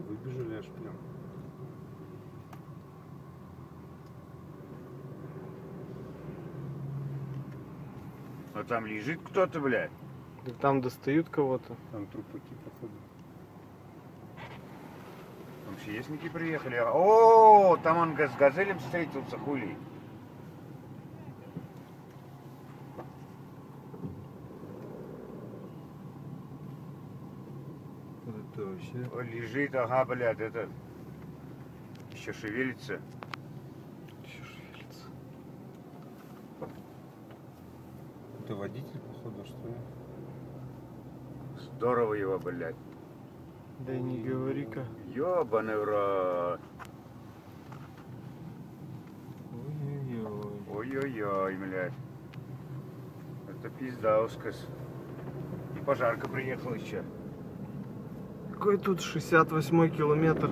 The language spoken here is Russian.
они выбежали аж прям. А там лежит кто-то, блядь. Да там достают кого-то. Там трупаки, походу. Там ЧСники приехали. О, там он с газелем встретился, хули. Это вообще... О, лежит, ага, блядь, это еще шевелится. Еще шевелится. Это водитель, походу, что ли? Здорово его, блядь. Да и не говори-ка. Ёбаный в рот. Ой-ой-ой. Ой-ой-ой, блядь. Это пиздаускас. И пожарка приехала еще. Какой тут 68-й километр?